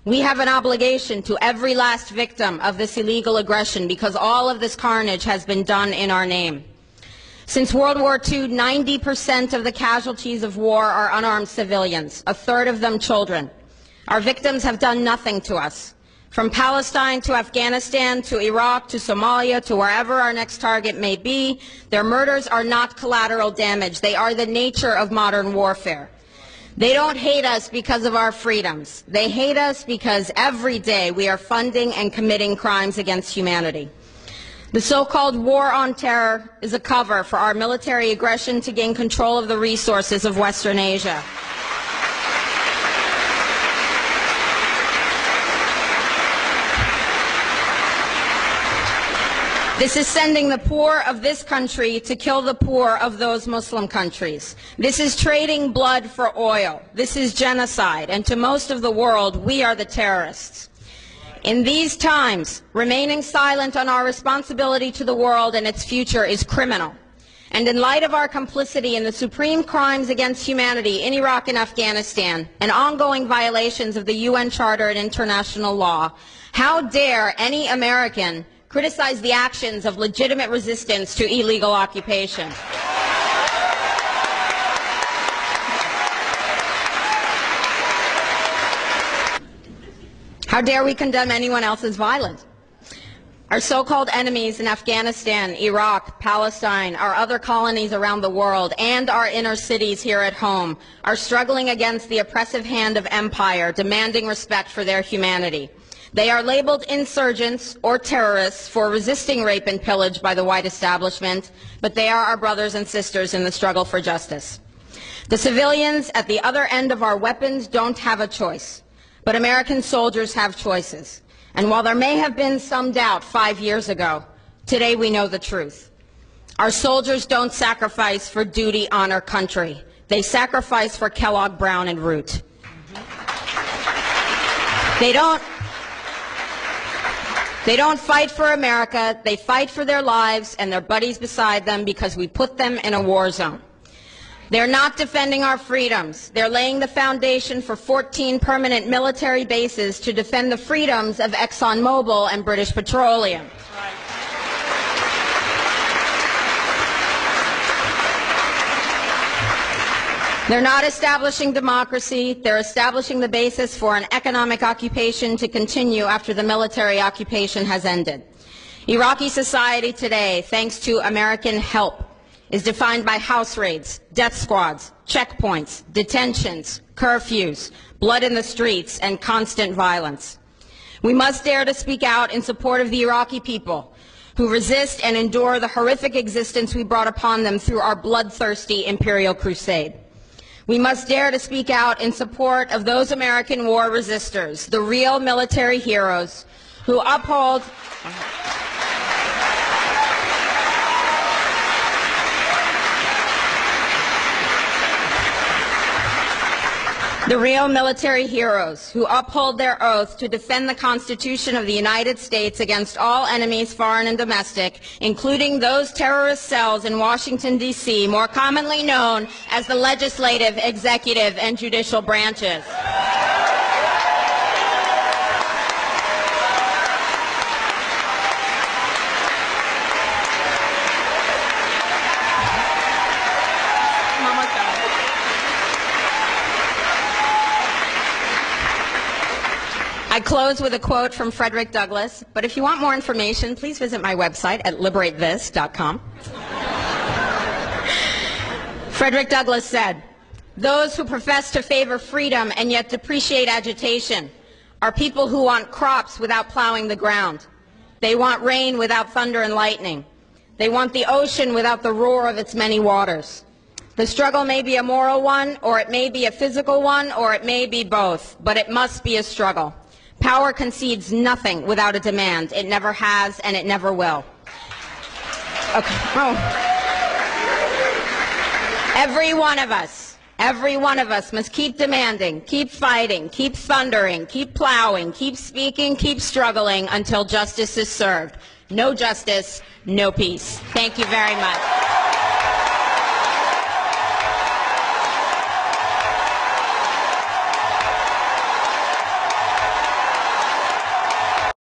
We have an obligation to every last victim of this illegal aggression because all of this carnage has been done in our name. Since World War II, 90% of the casualties of war are unarmed civilians, a third of them children. Our victims have done nothing to us. From Palestine to Afghanistan to Iraq to Somalia to wherever our next target may be, their murders are not collateral damage. They are the nature of modern warfare. They don't hate us because of our freedoms. They hate us because every day we are funding and committing crimes against humanity. The so-called war on terror is a cover for our military aggression to gain control of the resources of Western Asia. This is sending the poor of this country to kill the poor of those Muslim countries. This is trading blood for oil. This is genocide. And to most of the world, we are the terrorists. In these times, remaining silent on our responsibility to the world and its future is criminal. And in light of our complicity in the supreme crimes against humanity in Iraq and Afghanistan and ongoing violations of the UN Charter and international law, how dare any American criticize the actions of legitimate resistance to illegal occupation? How dare we condemn anyone else's violence? Our so-called enemies in Afghanistan, Iraq, Palestine, our other colonies around the world, and our inner cities here at home are struggling against the oppressive hand of empire, demanding respect for their humanity. They are labeled insurgents or terrorists for resisting rape and pillage by the white establishment, but they are our brothers and sisters in the struggle for justice. The civilians at the other end of our weapons don't have a choice, but American soldiers have choices. And while there may have been some doubt 5 years ago, today we know the truth. Our soldiers don't sacrifice for duty, honor, country. They sacrifice for Kellogg, Brown, and Root. They don't fight for America. They fight for their lives and their buddies beside them because we put them in a war zone. They're not defending our freedoms. They're laying the foundation for 14 permanent military bases to defend the freedoms of ExxonMobil and British Petroleum. They're not establishing democracy. They're establishing the basis for an economic occupation to continue after the military occupation has ended. Iraqi society today, thanks to American help, is defined by house raids, death squads, checkpoints, detentions, curfews, blood in the streets, and constant violence. We must dare to speak out in support of the Iraqi people who resist and endure the horrific existence we brought upon them through our bloodthirsty imperial crusade. We must dare to speak out in support of those American war resistors, the real military heroes who uphold their oath to defend the Constitution of the United States against all enemies, foreign and domestic, including those terrorist cells in Washington, D.C., more commonly known as the legislative, executive, and judicial branches. I close with a quote from Frederick Douglass, but if you want more information, please visit my website at liberatethis.com. Frederick Douglass said, "Those who profess to favor freedom and yet depreciate agitation are people who want crops without plowing the ground. They want rain without thunder and lightning. They want the ocean without the roar of its many waters. The struggle may be a moral one, or it may be a physical one, or it may be both, but it must be a struggle. Power concedes nothing without a demand. It never has, and it never will." Okay. Oh. Every one of us must keep demanding, keep fighting, keep thundering, keep plowing, keep speaking, keep struggling until justice is served. No justice, no peace. Thank you very much.